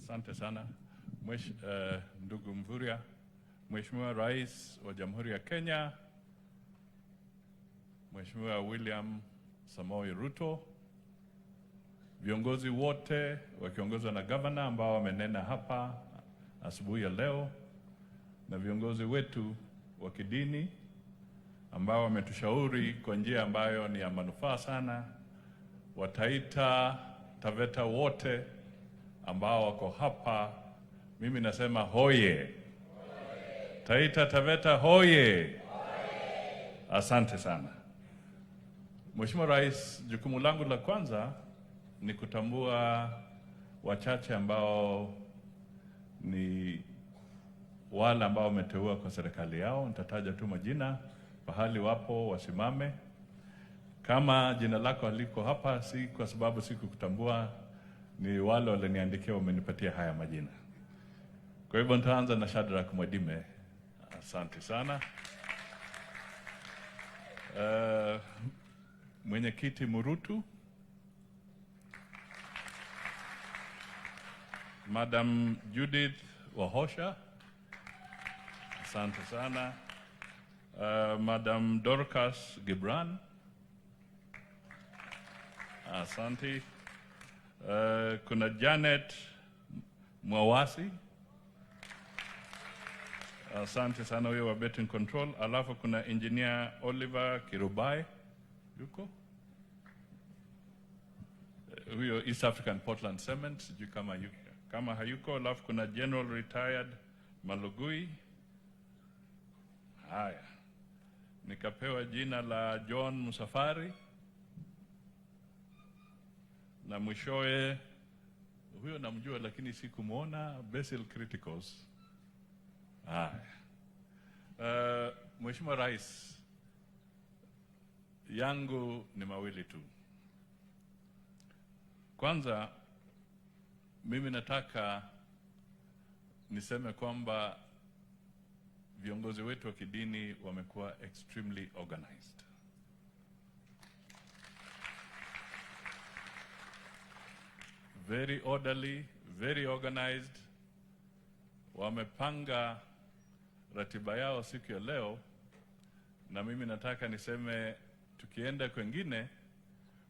Asante sana. Ndugu Mvurya, Mheshimiwa Rais wa Jamhuri ya Kenya, Mheshimiwa William Samoei Ruto, viongozi wote wakiongozwa na gavana ambao wamenena hapa asubuhi ya leo, na viongozi wetu wa kidini ambao wametushauri kwa njia ambayo ni ya manufaa sana, wa Taita, Taveta wote ambao wako hapa, mimi nasema hoye. Taita, Taveta hoye. Asante sana. Mheshimiwa Rais, jukumu langu la kwanza ni kutambua wachache ambao ni wale ambao wameteua kwa serikali yao. Nitataja tu majina, pahali wapo wasimame. Kama jina lako haliko hapa, si kwa sababu sikukutambua, ni wale waliniandikia wamenipatia haya majina. Kwa hivyo nitaanza na Shadrack Mwadime. Asante sana. Mwenyekiti Murutu, Madam Judith Wahosha, asante sana. Madam Dorcas Gibran, asante. Kuna Janet Mwawasi, asante sana, huyo wa betting control. Alafu kuna Engineer Oliver Kirubai, yuko huyo East African Portland Cement, sijui kama hayuko. Alafu kuna General Retired Malugui. Haya, nikapewa jina la John Musafari, na mwishowe huyo namjua lakini sikumuona, Basil Criticals. Haya, Mheshimiwa Rais, yangu ni mawili tu. Kwanza, mimi nataka niseme kwamba viongozi wetu wa kidini wamekuwa extremely organized. Very orderly, very organized. Wamepanga ratiba yao siku ya leo, na mimi nataka niseme tukienda kwengine,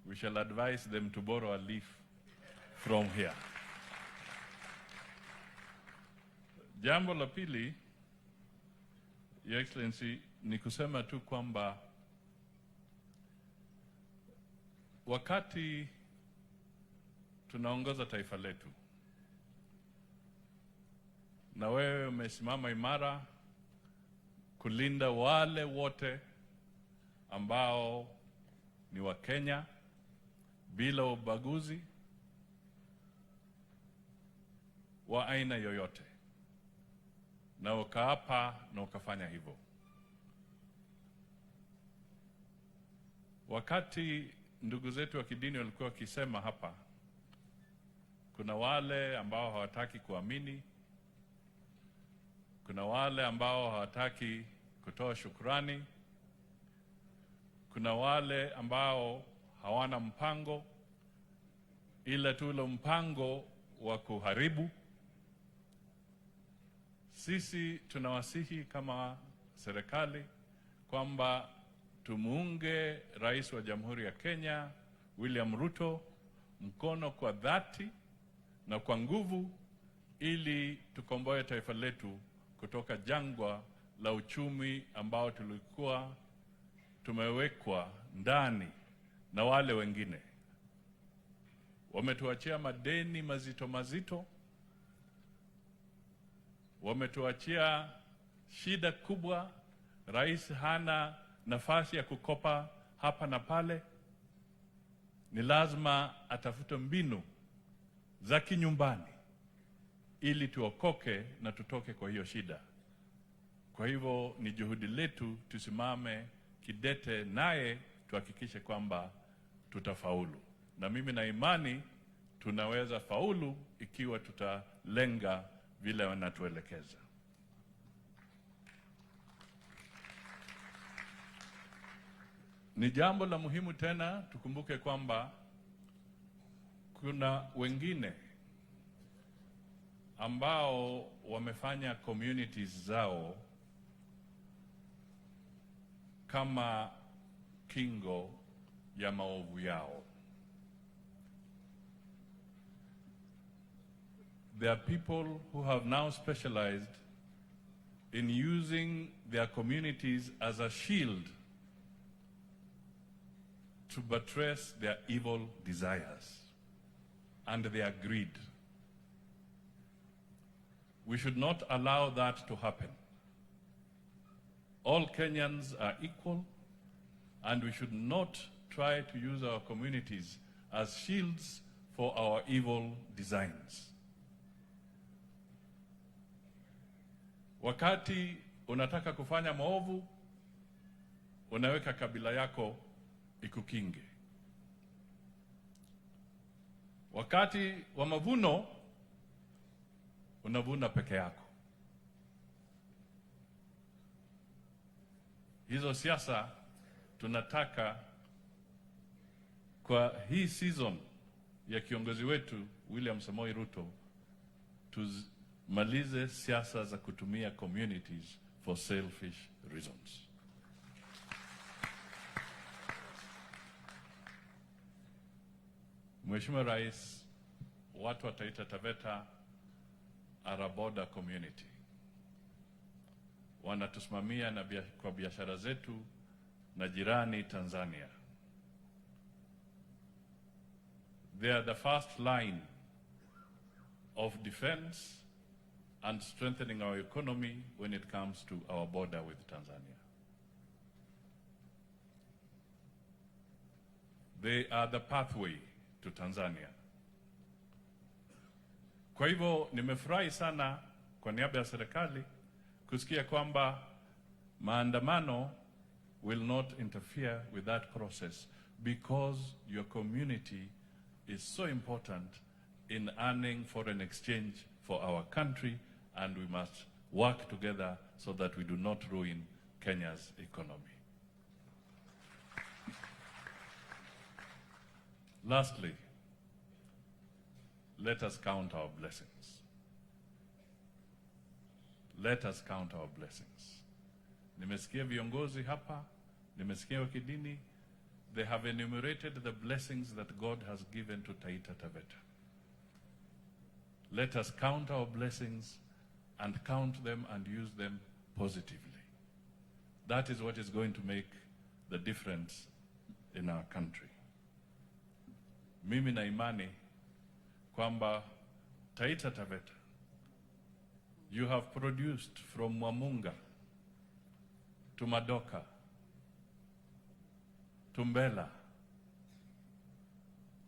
we shall advise them to borrow a leaf from here. Jambo la pili, Your Excellency, ni kusema tu kwamba wakati tunaongoza taifa letu na wewe umesimama imara kulinda wale wote ambao ni wa Kenya bila ubaguzi wa aina yoyote, na ukaapa na ukafanya hivyo. Wakati ndugu zetu wa kidini walikuwa wakisema hapa, kuna wale ambao hawataki kuamini, kuna wale ambao hawataki kutoa shukrani, kuna wale ambao hawana mpango ila tu ule mpango wa kuharibu. Sisi tunawasihi kama serikali kwamba tumuunge Rais wa Jamhuri ya Kenya William Ruto mkono kwa dhati na kwa nguvu, ili tukomboe taifa letu kutoka jangwa la uchumi ambao tulikuwa tumewekwa ndani na wale wengine. Wametuachia madeni mazito mazito, wametuachia shida kubwa. Rais hana nafasi ya kukopa hapa na pale. Ni lazima atafute mbinu za kinyumbani ili tuokoke na tutoke kwa hiyo shida. Kwa hivyo ni juhudi letu tusimame kidete naye, tuhakikishe kwamba tutafaulu. Na mimi na imani tunaweza faulu ikiwa tutalenga vile wanatuelekeza. Ni jambo la muhimu tena tukumbuke kwamba kuna wengine ambao wamefanya communities zao kama kingo ya maovu yao. There are people who have now specialized in using their communities as a shield to buttress their evil desires and their greed. We should not allow that to happen. All Kenyans are equal, and we should not try to use our communities as shields for our evil designs. Wakati unataka kufanya maovu, unaweka kabila yako ikukinge. Wakati wa mavuno, unavuna peke yako. Hizo siasa tunataka kwa hii season ya kiongozi wetu William Samoei Ruto, tumalize siasa za kutumia communities for selfish reasons. Mheshimiwa Rais, watu wa Taita Taveta are a border community. Wanatusimamia na kwa biashara zetu na jirani Tanzania. They are the first line of defense and strengthening our economy when it comes to our border with Tanzania. They are the pathway to Tanzania. Kwa hivyo nimefurahi sana kwa niaba ya serikali kusikia kwamba maandamano will not interfere with that process, because your community is so important in earning foreign exchange for our country, and we must work together so that we do not ruin Kenya's economy. Lastly, let us count our blessings. Let us count our blessings. Nimesikia viongozi hapa, nimesikia wa kidini, they have enumerated the blessings that God has given to Taita Taveta. Let us count our blessings and count them and use them positively. That is what is going to make the difference in our country. Mimi na imani kwamba Taita Taveta, you have produced from Mwamunga to Madoka to Mbela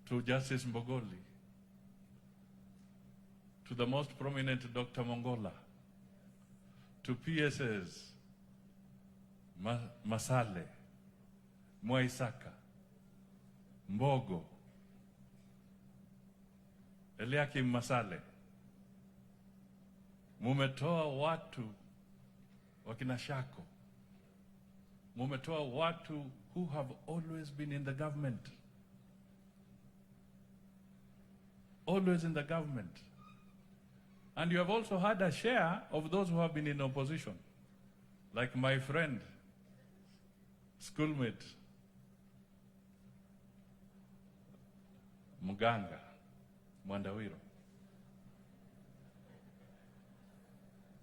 to Justice Mbogoli to the most prominent Dr. Mongola to PSS Masale, Mwaisaka, Mbogo, Eliakim Masale. Mumetoa watu wakina Shako. Mumetoa watu who have always been in the government. Always in the government. And you have also had a share of those who have been in opposition. Like my friend, schoolmate, Muganga, Mwandawiro.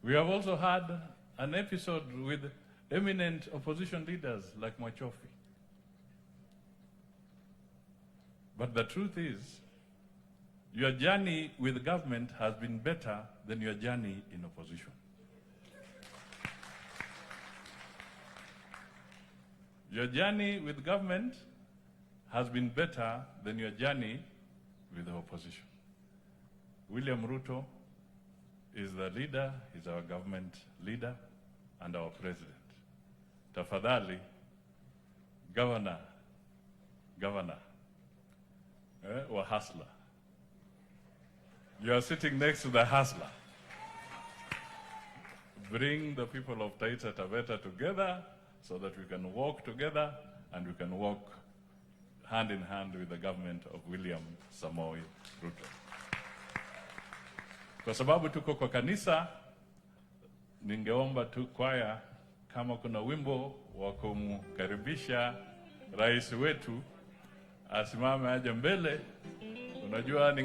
We have also had an episode with eminent opposition leaders like Mwachofi. But the truth is, your journey with government has been better than your journey in opposition. Your journey with government has been better than your journey with the opposition. William Ruto is the leader, he's our government leader and our president. Tafadhali, governor, or hustler. You are sitting next to the hustler. Bring the people of Taita Taveta together so that we can walk together and we can walk hand in hand with the government of William Samoei Ruto. Kwa sababu tuko kwa kanisa, ningeomba tu kwaya, kama kuna wimbo wa kumkaribisha rais wetu asimame aje mbele. Unajua